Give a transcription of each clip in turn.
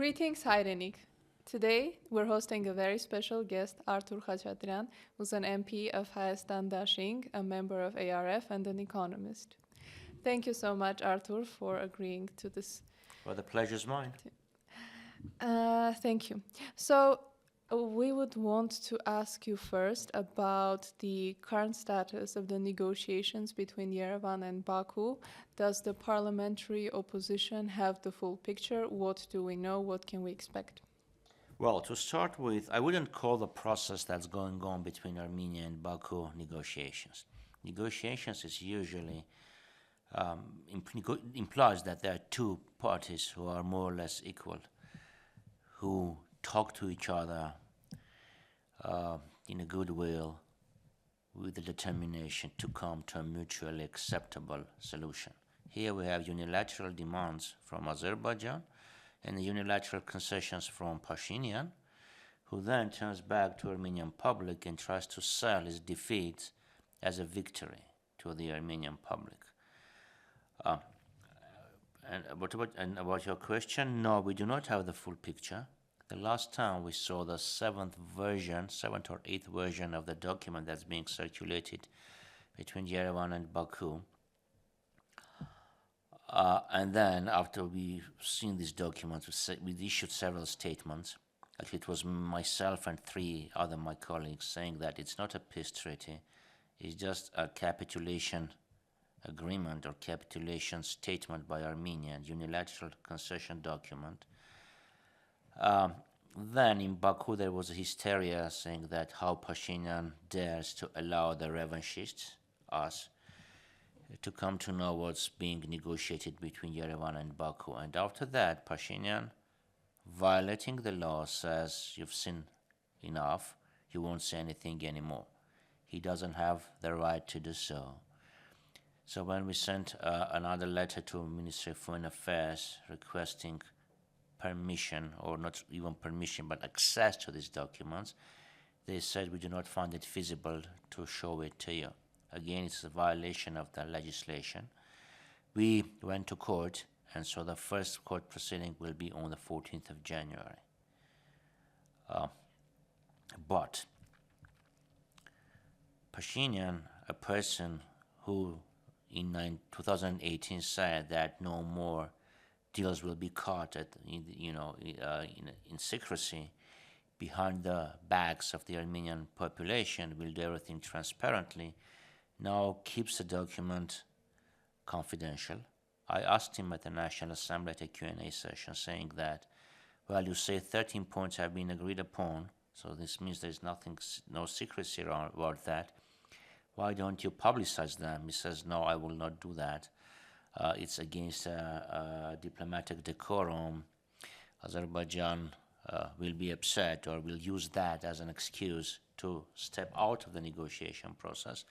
Greetings, Heidenik. Today, we're hosting a very special guest, Artur Khachatryan, who's an MP of Hayastan Dashing, a member of ARF, and an economist. Thank you so much, Artur, for agreeing to this. Well, the pleasure's mine. Thank you. So, we would want to ask you first about the current status of the negotiations between Yerevan and Baku. Does the parliamentary opposition have the full picture? What do we know? What can we expect? Well, to start with, I wouldn't call the process that's going on between Armenia and Baku negotiations. Negotiations is usually implies that there are two parties who are more or less equal, who talk to each other in a goodwill, with the determination to come to a mutually acceptable solution. Here we have unilateral demands from Azerbaijan and unilateral concessions from Pashinyan, who then turns back to Armenian public and tries to sell his defeat as a victory to the Armenian public. And about your question, no, we do not have the full picture. The last time we saw the seventh or eighth version of the document that's being circulated between Yerevan and Baku. And then after we've seen these documents, we issued several statements. Actually, it was myself and three other my colleagues saying that it's not a peace treaty, it's just a capitulation agreement or capitulation statement by Armenia, unilateral concession document. Then in Baku there was a hysteria saying that how Pashinyan dares to allow the revanchists, us, to come to know what's being negotiated between Yerevan and Baku. And after that, Pashinyan, violating the law, says, you've seen enough, you won't say anything anymore. He doesn't have the right to do so. So when we sent another letter to Ministry of Foreign Affairs requesting permission, or not even permission, but access to these documents, they said we do not find it feasible to show it to you. Again, it's a violation of the legislation. We went to court, and so the first court proceeding will be on the 14th of January. But Pashinyan, a person who in 2018 said that no more deals will be cut in secrecy behind the backs of the Armenian population, will do everything transparently, now keeps the document confidential. I asked him at the National Assembly at a Q&A session saying that, well, you say 13 points have been agreed upon, so this means there's no secrecy about that. Why don't you publicize them? He says, no, I will not do that. It's against diplomatic decorum. Azerbaijan will be upset or will use that as an excuse to step out of the negotiation process.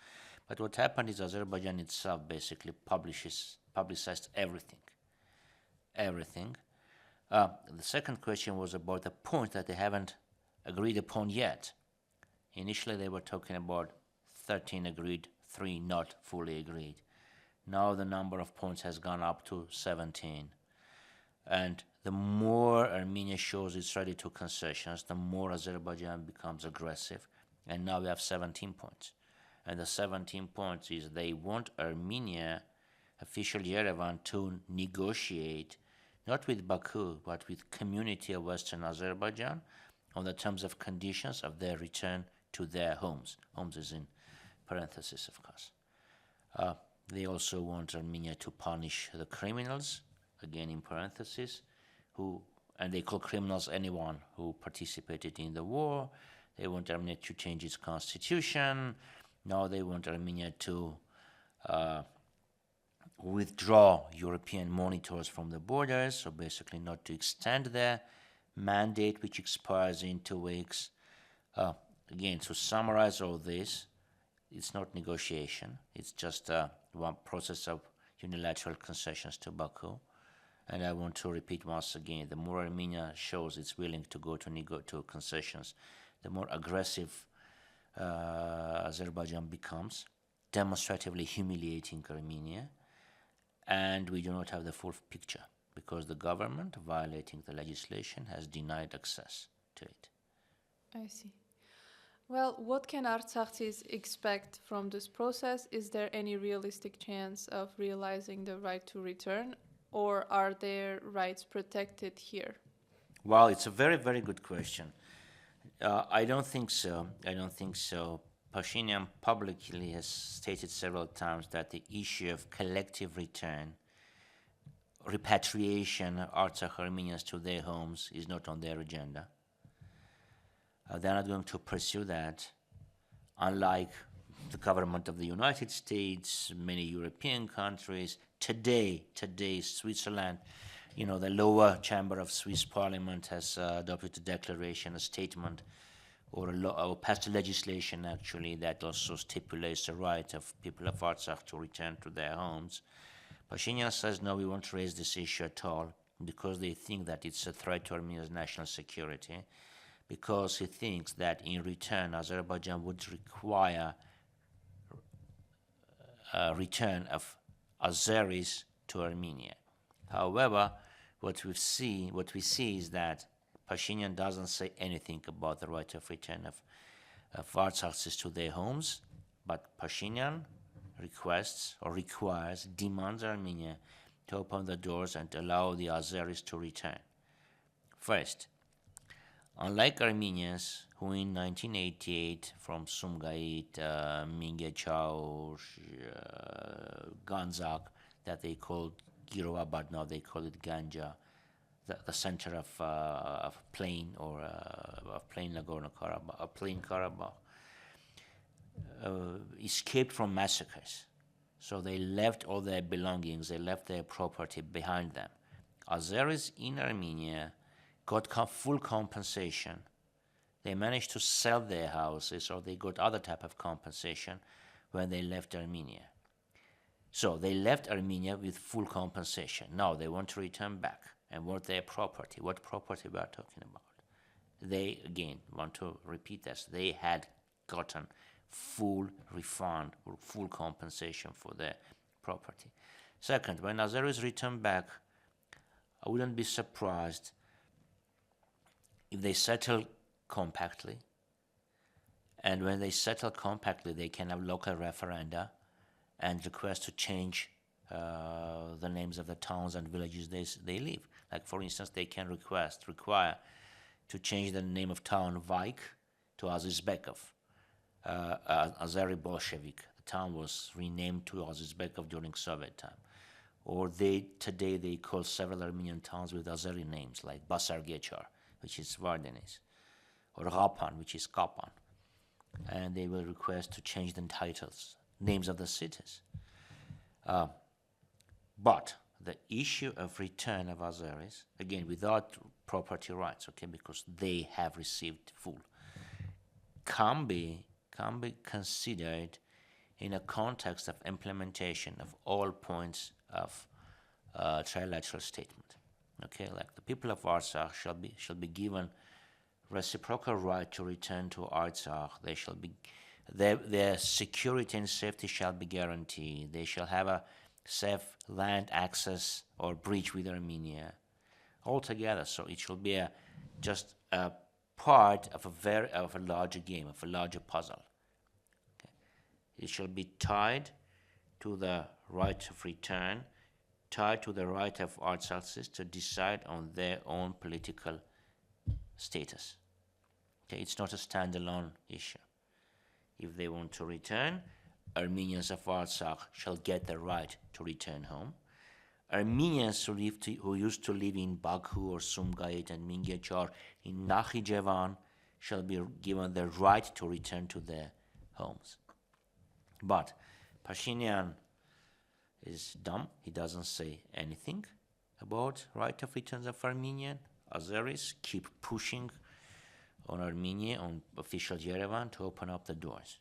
But what happened is Azerbaijan itself basically publicized everything. The second question was about the point that they haven't agreed upon yet. Initially they were talking about 13 agreed, 3 not fully agreed. Now the number of points has gone up to 17. And the more Armenia shows it's ready to concessions, the more Azerbaijan becomes aggressive. And now we have 17 points. And the 17 points is they want Armenia, official Yerevan, to negotiate, not with Baku, but with community of Western Azerbaijan on the terms of conditions of their return to their homes. Homes is in parentheses, of course. They also want Armenia to punish the criminals, again in parentheses, and they call criminals anyone who participated in the war. They want Armenia to change its constitution. Now they want Armenia to withdraw European monitors from the borders, so basically not to extend their mandate, which expires in 2 weeks. Again, to summarize all this, it's not negotiation. It's just one process of unilateral concessions to Baku. And I want to repeat once again, the more Armenia shows it's willing to go to concessions, the more aggressive Azerbaijan becomes, demonstratively humiliating Armenia. And we do not have the full picture, because because the government, violating the legislation, has denied access to it. I see. Well, what can Artsaksis expect from this process? Is there any realistic chance of realizing the right to return, or are their rights protected here? Well, it's a very, very good question. I don't think so. I don't think so. Pashinyan publicly has stated several times that the issue of collective return, repatriation of Artsakh Armenians to their homes is not on their agenda. They're not going to pursue that, unlike the government of the United States, many European countries. Today, Switzerland, the lower chamber of Swiss parliament has adopted a declaration, a statement, or passed a legislation actually that also stipulates the right of people of Artsakh to return to their homes. Pashinyan says no, we won't raise this issue at all because they think that it's a threat to Armenia's national security, because he thinks that in return Azerbaijan would require return of Azeris to Armenia. However, what we see is that Pashinyan doesn't say anything about the right of return of Artsakhs to their homes, but Pashinyan demands Armenia to open the doors and allow the Azeris to return. First, unlike Armenians who in 1988 from Sumgait, Mingechau, Ganzak, that they called Girova, but now they call it Ganja, the center of plain or of plain Nagorno-Karabakh, plain Karabakh, escaped from massacres. So they left all their belongings, they left their property behind them. Azeris in Armenia got full compensation. They managed to sell their houses, or they got other type of compensation when they left Armenia. So they left Armenia with full compensation. Now they want to return back and want their property. What property we are talking about? They, again, want to repeat this. They had gotten full refund or full compensation for their property. Second, when Azeris return back, I wouldn't be surprised if they settle compactly. And when they settle compactly, they can have local referenda and request to change the names of the towns and villages they live. Like, for instance, they can require to change the name of town Vaik to Azizbekov, Azeri Bolshevik. The town was renamed to Azizbekov during Soviet time. Or today they call several Armenian towns with Azeri names, like Basargechar, which is Vardenis, or Rapan, which is Kapan. And they will request to change the titles, names of the cities. But the issue of return of Azeris, again, without property rights, okay, because they have received full, can be considered in a context of implementation of all points of trilateral statement. Okay, like the people of Artsakh shall be given reciprocal right to return to Artsakh. They shall be their security and safety shall be guaranteed. They shall have a safe land access or bridge with Armenia altogether. So it shall be just a part of a larger game, of a larger puzzle. Okay. It shall be tied to the right of return, tied to the right of Artsakhs to decide on their own political status. Okay. It's not a standalone issue. If they want to return, Armenians of Artsakh shall get the right to return home. Armenians who used to live in Baku or Sumgait and Mingechar in Nakhichevan shall be given the right to return to their homes. But Pashinyan is dumb. He doesn't say anything about right of return of Armenian. Azeris keep pushing on Armenia, on official Yerevan, to open up the doors.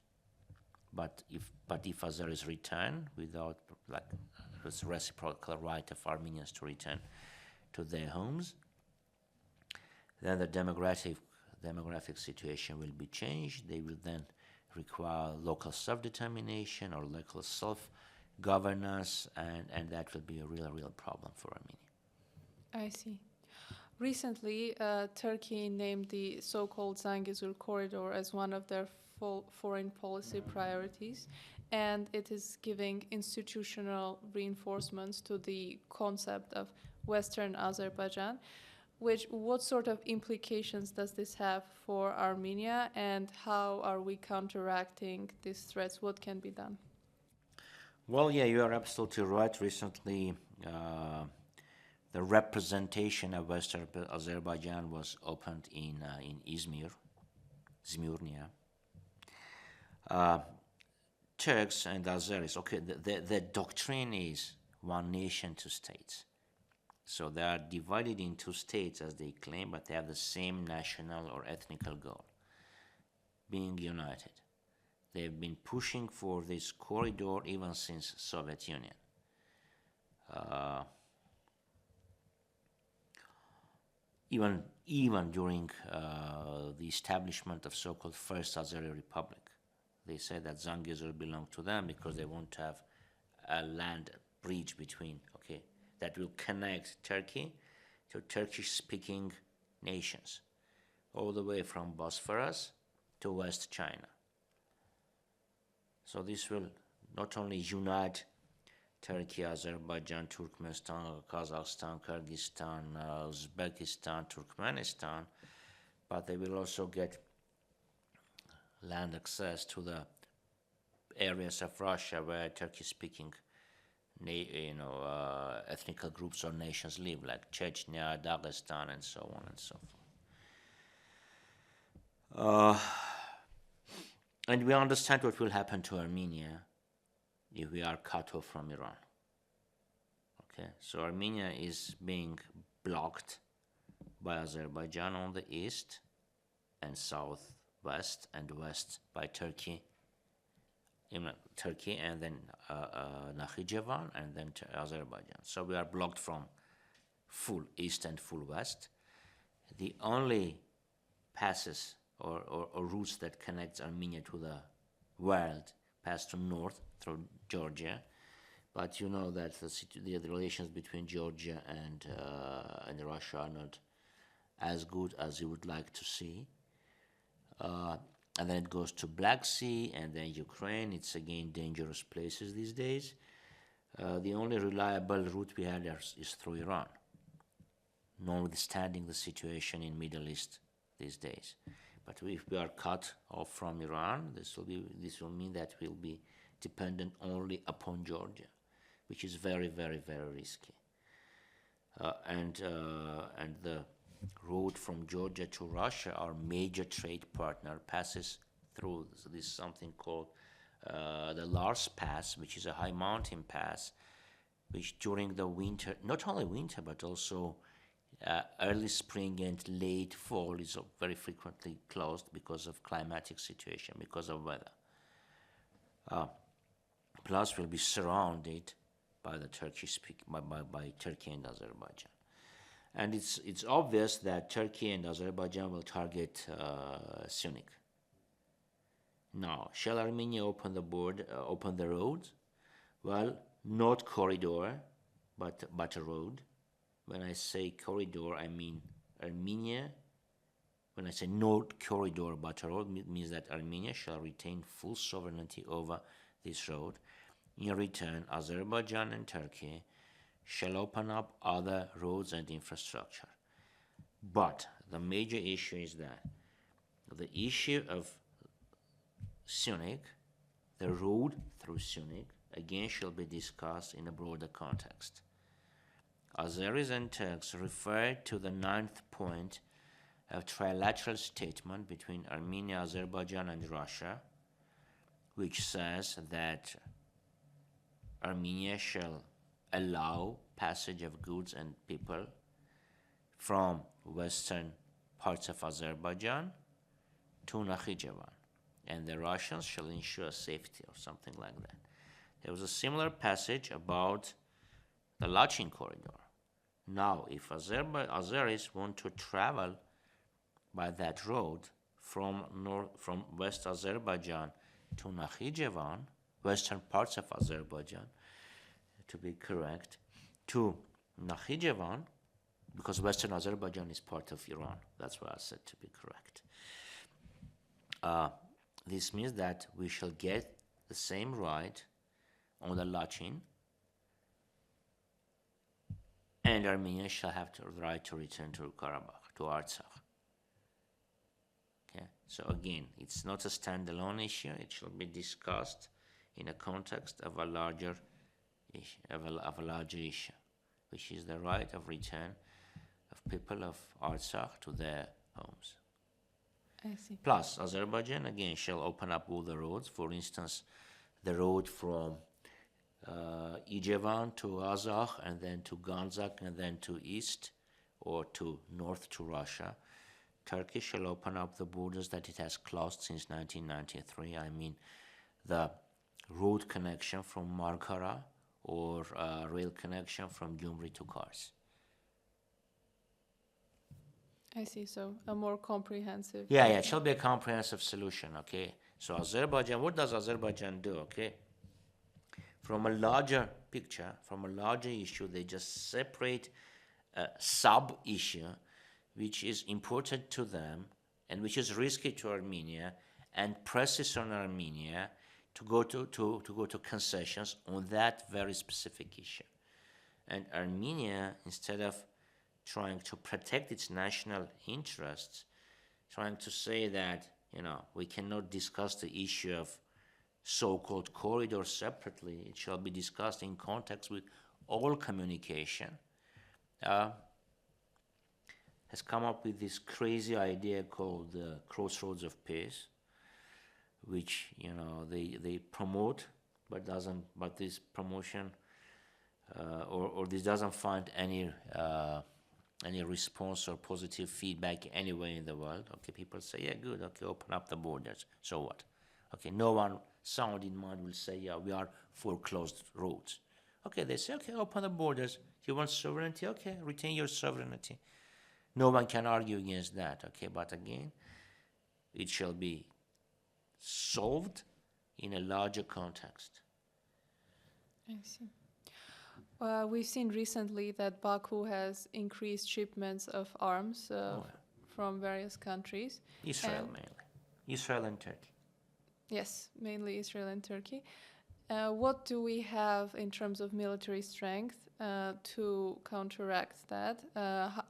But if Azeris return without this reciprocal right of Armenians to return to their homes, then the demographic situation will be changed. They will then require local self-determination or local self-governance, and that will be a real problem for Armenia. I see. Recently, Turkey named the so-called Zangezur corridor as one of their foreign policy priorities, and it is giving institutional reinforcements to the concept of Western Azerbaijan. What sort of implications does this have for Armenia, and how are we counteracting these threats? What can be done? Well, yeah, you are absolutely right. Recently, the representation of Western Azerbaijan was opened in Izmir, Zmyrnia. Turks and Azeris. Okay, the doctrine is one nation, two states. So they are divided in two states as they claim, but they have the same national or ethnical goal, being united. They've been pushing for this corridor even since Soviet Union. Even during the establishment of so-called First Azeri Republic, they said that Zangezur belonged to them because they want to have a land bridge between, that will connect Turkey to Turkish-speaking nations, all the way from Bosphorus to West China. So this will not only unite Turkey, Azerbaijan, Turkmenistan, Kazakhstan, Kyrgyzstan, Uzbekistan, Turkmenistan, but they will also get land access to the areas of Russia where Turkish-speaking ethnic groups or nations live, like Chechnya, Dagestan, and so on and so forth. And we understand what will happen to Armenia if we are cut off from Iran. Okay, so Armenia is being blocked by Azerbaijan on the east and southwest and west by Turkey, and then Nakhichevan and then Azerbaijan. So we are blocked from full east and full west. The only passes or routes that connects Armenia to the world pass to north through Georgia, but you know that the relations between Georgia and Russia are not as good as you would like to see. And then it goes to Black Sea and then Ukraine. It's again dangerous places these days. The only reliable route we have is through Iran, notwithstanding the situation in Middle East these days. But if we are cut off from Iran, this will mean that we'll be dependent only upon Georgia, which is very, very, very risky. And the road from Georgia to Russia, our major trade partner, passes through this something called the Lars Pass, which is a high mountain pass, which during the winter, not only winter, but also early spring and late fall is very frequently closed because of climatic situation, because of weather. Plus, we'll be surrounded by the by Turkey and Azerbaijan. And it's obvious that Turkey and Azerbaijan will target Syunik. Now, shall Armenia open the road? Well, not corridor, but a road. When I say corridor, I mean Armenia. When I say not corridor but a road, it means that Armenia shall retain full sovereignty over this road. In return, Azerbaijan and Turkey shall open up other roads and infrastructure. But the major issue is that the issue of Syunik, the road through Syunik, again shall be discussed in a broader context. Azeris and Turks refer to the 9th point of trilateral statement between Armenia, Azerbaijan, and Russia, which says that Armenia shall allow passage of goods and people from western parts of Azerbaijan to Nakhichevan, and the Russians shall ensure safety or something like that. There was a similar passage about the Lachin corridor. Now, if Azeris want to travel by that road from West Azerbaijan to Nakhichevan, western parts of Azerbaijan, to be correct, to Nakhichevan, because Western Azerbaijan is part of Iran. That's what I said to be correct. This means that we shall get the same right on the Lachin, and Armenia shall have the right to return to Karabakh, to Artsakh. Okay? So again, it's not a standalone issue. It shall be discussed in a context of a larger issue, which is the right of return of people of Artsakh to their homes. I see. Plus, Azerbaijan again shall open up all the roads. For instance, the road from Ijevan to Azakh, and then to Ganzak, and then to east or to north to Russia. Turkey shall open up the borders that it has closed since 1993. I mean, the road connection from Markara, or rail connection from Gyumri to Kars. I see. So a more comprehensive. Yeah, it shall be a comprehensive solution. Okay. So Azerbaijan, what does Azerbaijan do? Okay. From a larger picture, from a larger issue, they just separate a sub-issue which is important to them and which is risky to Armenia, and presses on Armenia to go to concessions on that very specific issue. And Armenia, instead of trying to protect its national interests, trying to say that, we cannot discuss the issue of so-called corridor separately, it shall be discussed in context with all communication, has come up with this crazy idea called the Crossroads of Peace, which they promote, but this promotion or this doesn't find any response or positive feedback anywhere in the world. Okay, people say, yeah, good, okay, open up the borders. So what? Okay, no one sound in mind will say, yeah, we are for closed roads. Okay, they say, okay, open the borders. You want sovereignty? Okay, retain your sovereignty. No one can argue against that. Okay, but again, it shall be solved in a larger context. I see. We've seen recently that Baku has increased shipments of arms from various countries. Israel mainly. Israel and Turkey. Yes, mainly Israel and Turkey. What do we have in terms of military strength to counteract that?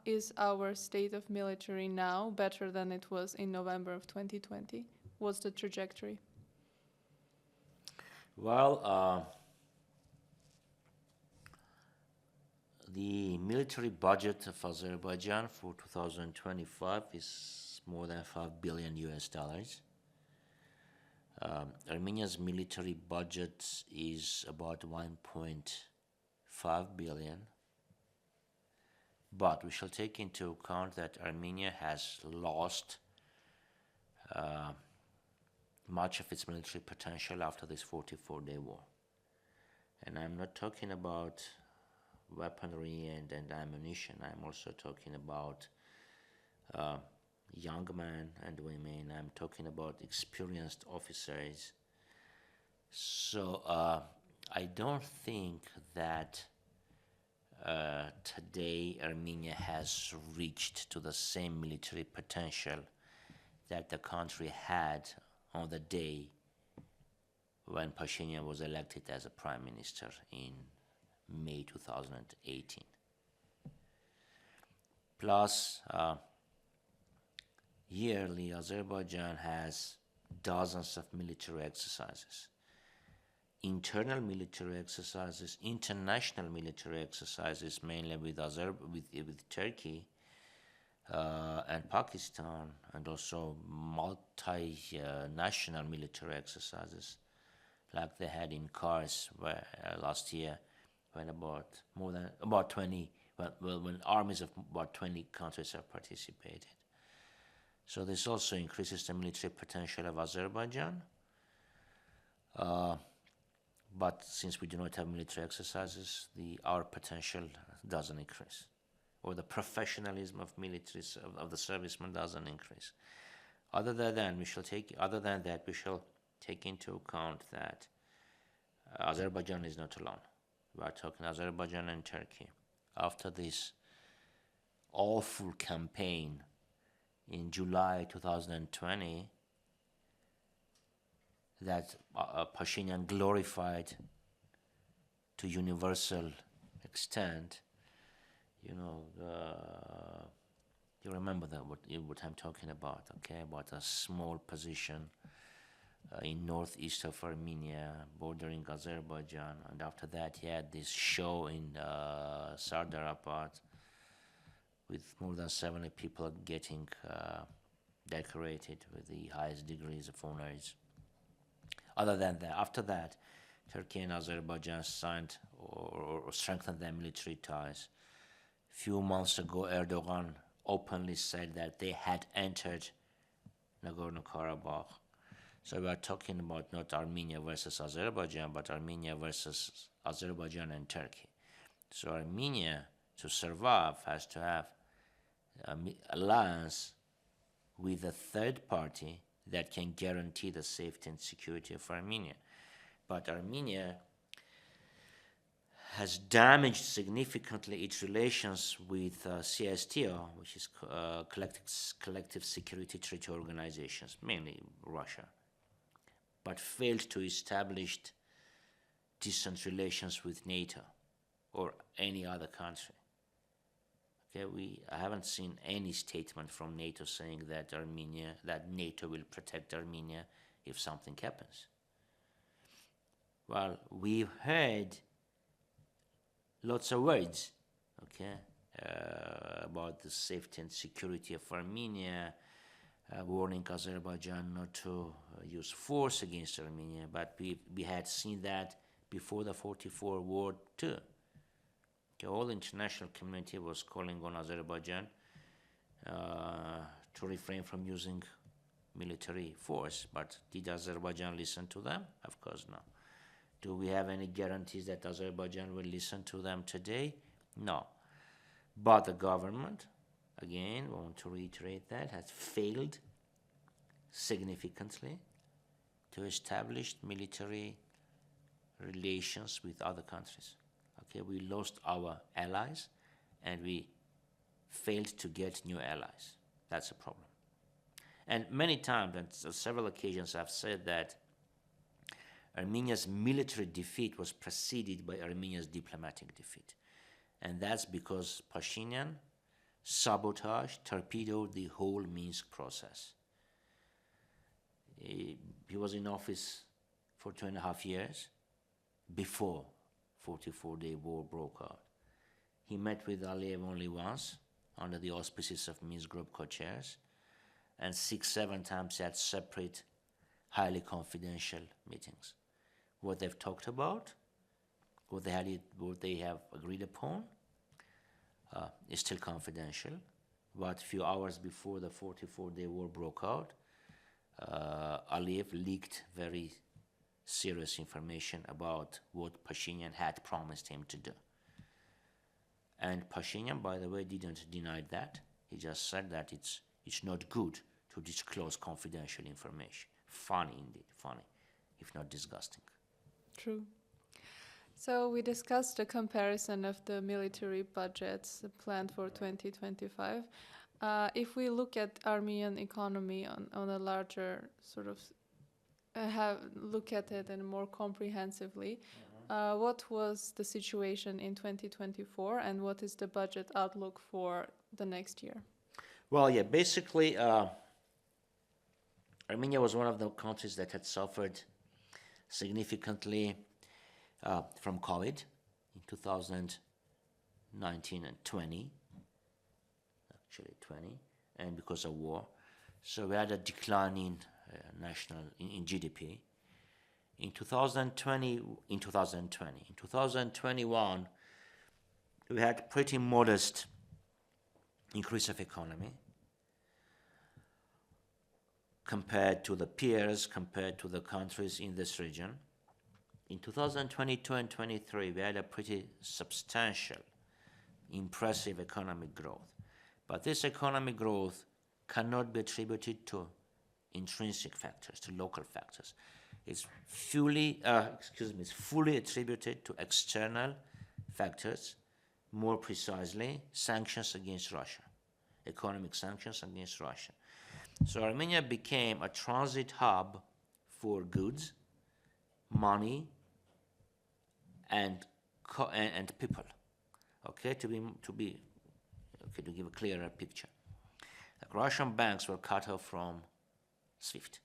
Is our state of military now better than it was in November of 2020? What's the trajectory? Well, the military budget of Azerbaijan for 2025 is more than $5 billion US. Armenia's military budget is about 1.5 billion. But we shall take into account that Armenia has lost much of its military potential after this 44-day war. And I'm not talking about weaponry and ammunition. I'm also talking about young men and women. I'm talking about experienced officers. So I don't think that today Armenia has reached to the same military potential that the country had on the day when Pashinyan was elected as a prime minister in May 2018. Plus, yearly Azerbaijan has dozens of military exercises. Internal military exercises, international military exercises, mainly with Turkey and Pakistan, and also multinational military exercises, like they had in Kars last year, when about 20, when armies of about 20 countries have participated. So this also increases the military potential of Azerbaijan. But since we do not have military exercises, our potential doesn't increase, or the professionalism of military of the servicemen doesn't increase. Other than that, we shall take into account that Azerbaijan is not alone. We are talking Azerbaijan and Turkey. After this awful campaign in July 2020 that Pashinyan glorified to universal extent. You know, you remember that what I'm talking about, okay? About a small position in northeast of Armenia, bordering Azerbaijan, and after that he had this show in Sardarabad with more than 70 people getting decorated with the highest degrees of honors. Other than that, after that, Turkey and Azerbaijan signed or strengthened their military ties. Few months ago, Erdogan openly said that they had entered Nagorno-Karabakh. So we are talking about not Armenia versus Azerbaijan, but Armenia versus Azerbaijan and Turkey. So Armenia, to survive, has to have an alliance with a third party that can guarantee the safety and security of Armenia. But Armenia has damaged significantly its relations with CSTO, which is collective security treaty organizations, mainly Russia, but failed to establish decent relations with NATO or any other country. Okay, I haven't seen any statement from NATO saying that NATO will protect Armenia if something happens. Well, we've heard lots of words, okay, about the safety and security of Armenia, warning Azerbaijan not to use force against Armenia, but we had seen that before the 44 war too. Okay, all the international community was calling on Azerbaijan to refrain from using military force, but did Azerbaijan listen to them? Of course not. Do we have any guarantees that Azerbaijan will listen to them today? No. But the government, again, I want to reiterate that, has failed significantly to establish military relations with other countries. Okay, we lost our allies and we failed to get new allies. That's a problem. And many times, and on several occasions, I've said that Armenia's military defeat was preceded by Armenia's diplomatic defeat. And that's because Pashinyan sabotaged, torpedoed the whole Minsk process. He was in office for 2.5 years before 44-day war broke out. He met with Aliyev only once under the auspices of Minsk Group co-chairs, and 6-7 times he had separate, highly confidential meetings. What they've talked about, what they have agreed upon, is still confidential. But a few hours before the 44-day war broke out, Aliyev leaked very serious information about what Pashinyan had promised him to do. And Pashinyan, by the way, didn't deny that. He just said that it's not good to disclose confidential information. Funny indeed, funny, if not disgusting. True. So we discussed a comparison of the military budgets planned for 2025. If we look at Armenian economy on a larger sort of look at it and more comprehensively, what was the situation in 2024 and what is the budget outlook for the next year? Well, yeah, basically, Armenia was one of the countries that had suffered significantly from COVID in 2019 and 20, actually 20, and because of war. So we had a decline in in GDP. In 2021, we had pretty modest increase of economy compared to the peers, compared to the countries in this region. In 2022 and 23, we had a pretty substantial, impressive economic growth. But this economic growth cannot be attributed to intrinsic factors, to local factors. It's fully attributed to external factors, more precisely, sanctions against Russia, economic sanctions against Russia. So Armenia became a transit hub for goods, money, and people. Okay, to give a clearer picture. Like Russian banks were cut off from SWIFT.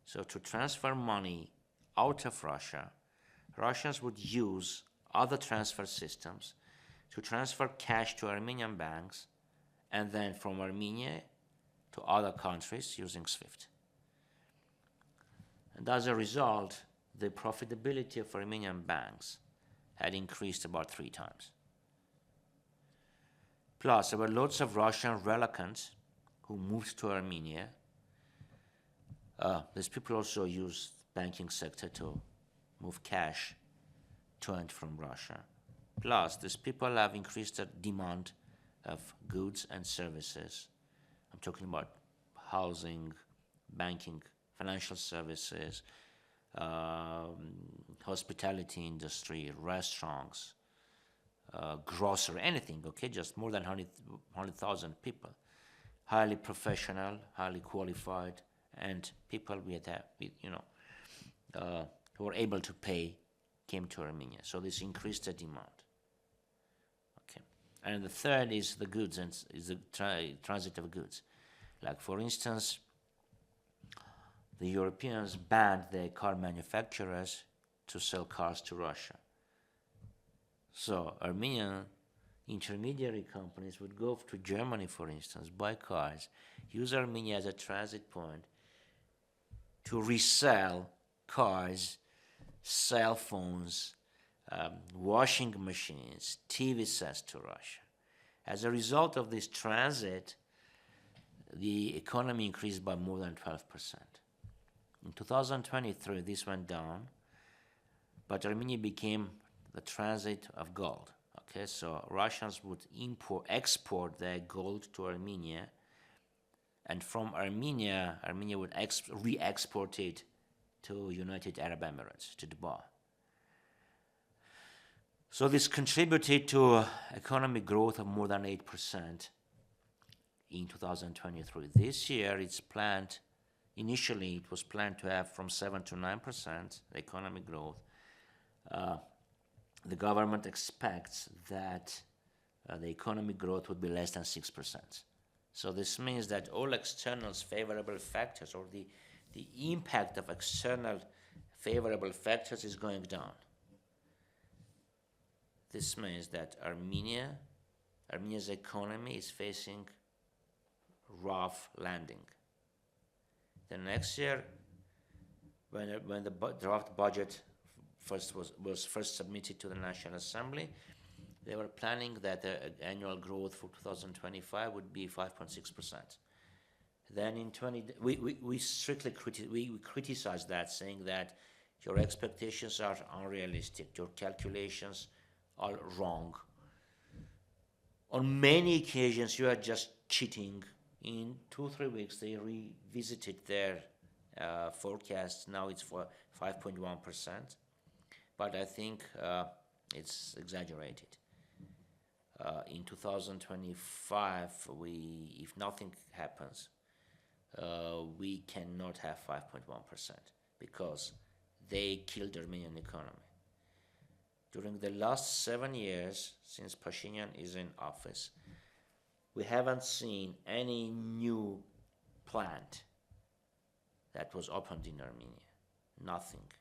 So to transfer money out of Russia, Russians would use other transfer systems to transfer cash to Armenian banks and then from Armenia to other countries using SWIFT. And as a result, the profitability of Armenian banks had increased about 3 times. Plus, there were lots of Russian relocants who moved to Armenia. These people also used banking sector to move cash to and from Russia. Plus, these people have increased the demand of goods and services. I'm talking about housing, banking, financial services, hospitality industry, restaurants, grocery, anything, okay? Just more than 100,000 people. Highly professional, highly qualified, and people who were able to pay came to Armenia. So this increased the demand. Okay. And the third is the goods, and is the transit of goods. Like for instance, the Europeans banned the car manufacturers to sell cars to Russia. So Armenian intermediary companies would go to Germany, for instance, buy cars, use Armenia as a transit point to resell cars, cell phones, washing machines, TV sets to Russia. As a result of this transit, the economy increased by more than 12%. In 2023, this went down, but Armenia became the transit of gold. Okay, so Russians would export their gold to Armenia, and from Armenia would re-export it to United Arab Emirates, to Dubai. So this contributed to economic growth of more than 8% in 2023. This year initially it was planned to have from 7 to 9% economic growth. The government expects that the economic growth would be less than 6%. So this means that all external favorable factors, or the impact of external favorable factors, is going down. This means that Armenia's economy is facing rough landing. The next year, when the draft budget was first submitted to the National Assembly, they were planning that the annual growth for 2025 would be 5.6%. Then in we strictly criticized that, saying that your expectations are unrealistic, your calculations are wrong. On many occasions, you are just cheating. In 2-3 weeks, they revisited their forecast. Now it's for 5.1%. But I think it's exaggerated. In 2025, if nothing happens, we cannot have 5.1% because they killed the Armenian economy. During the last 7 years, since Pashinyan is in office, we haven't seen any new plant that was opened in Armenia. Nothing.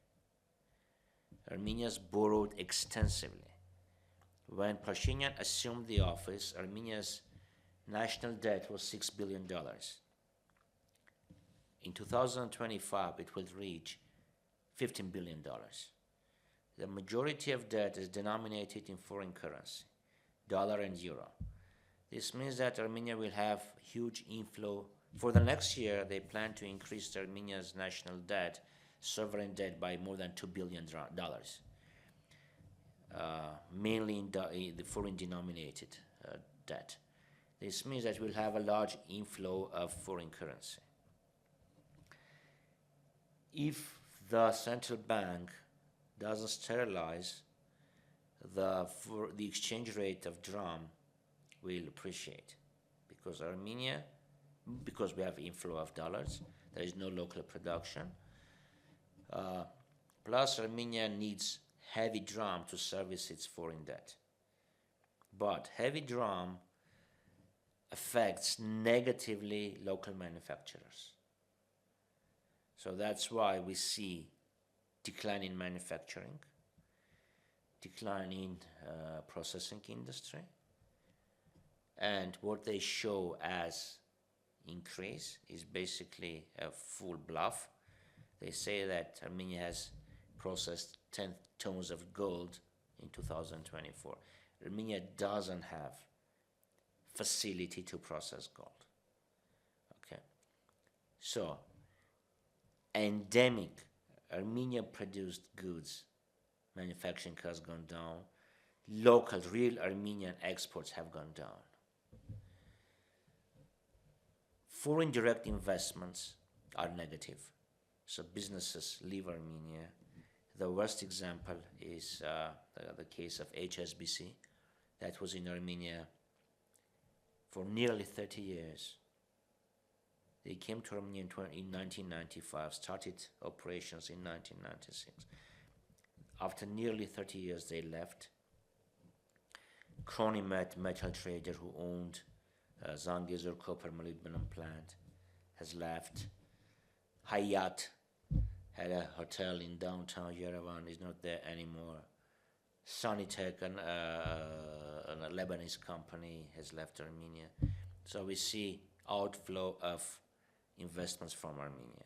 Armenia's borrowed extensively. When Pashinyan assumed the office, Armenia's national debt was $6 billion. In 2025, it will reach $15 billion. The majority of debt is denominated in foreign currency, dollar and euro. This means that Armenia will have huge inflow. For the next year, they plan to increase Armenia's national debt, sovereign debt, by more than $2 billion, mainly in the foreign denominated debt. This means that we'll have a large inflow of foreign currency. If the central bank doesn't sterilize the exchange rate of dram will appreciate, because Armenia, because we have inflow of dollars, there is no local production. Plus, Armenia needs heavy dram to service its foreign debt. But heavy dram affects negatively local manufacturers. So that's why we see decline in manufacturing, decline in processing industry, and what they show as increase is basically a full bluff. They say that Armenia has processed 10 tons of gold in 2024. Armenia doesn't have facility to process gold. Okay, so endemic Armenia produced goods manufacturing has gone down. Local, real Armenian exports have gone down. Foreign direct investments are negative, so businesses leave Armenia. The worst example is the case of HSBC, that was in Armenia for nearly 30 years. They came to Armenia in 1995, started operations in 1996. After nearly 30 years, they left. Cronimet, metal trader who owned Zangezur copper molybdenum plant, has left. Hayat had a hotel in downtown Yerevan, is not there anymore. Sanitek, a Lebanese company, has left Armenia. So we see outflow of investments from Armenia.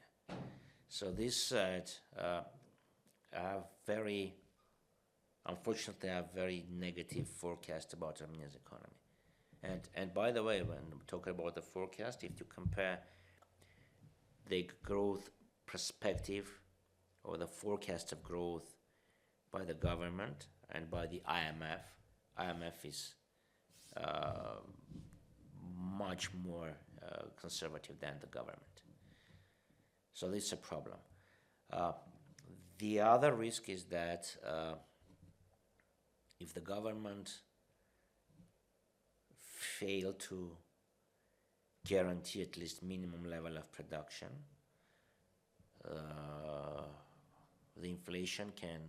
So this said, unfortunately, I have very negative forecast about Armenia's economy. And by the way, when we talk about the forecast, if you compare the growth perspective or the forecast of growth by the government and by the IMF is much more conservative than the government. So this is a problem. The other risk is that if the government fail to guarantee at least minimum level of production, the inflation can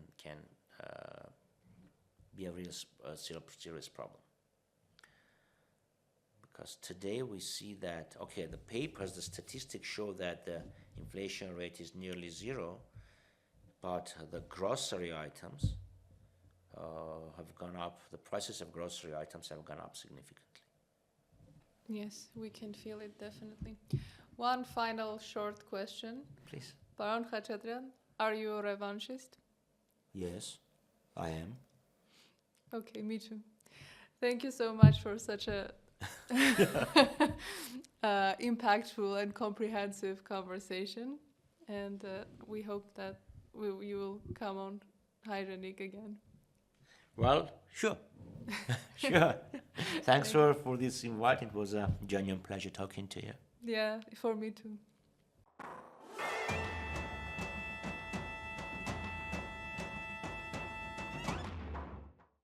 be a real serious problem. Because today we see that, okay, the statistics show that the inflation rate is nearly zero, but the grocery items have gone up, the prices of grocery items have gone up significantly. Yes, we can feel it definitely. One final short question. Please. Baron Khachatryan, are you a revanchist? Yes, I am. Okay, me too. Thank you so much for such a impactful and comprehensive conversation. And we hope that you will come on Hygienic again. Well, sure. Sure. Thanks for this invite. It was a genuine pleasure talking to you. Yeah, for me too.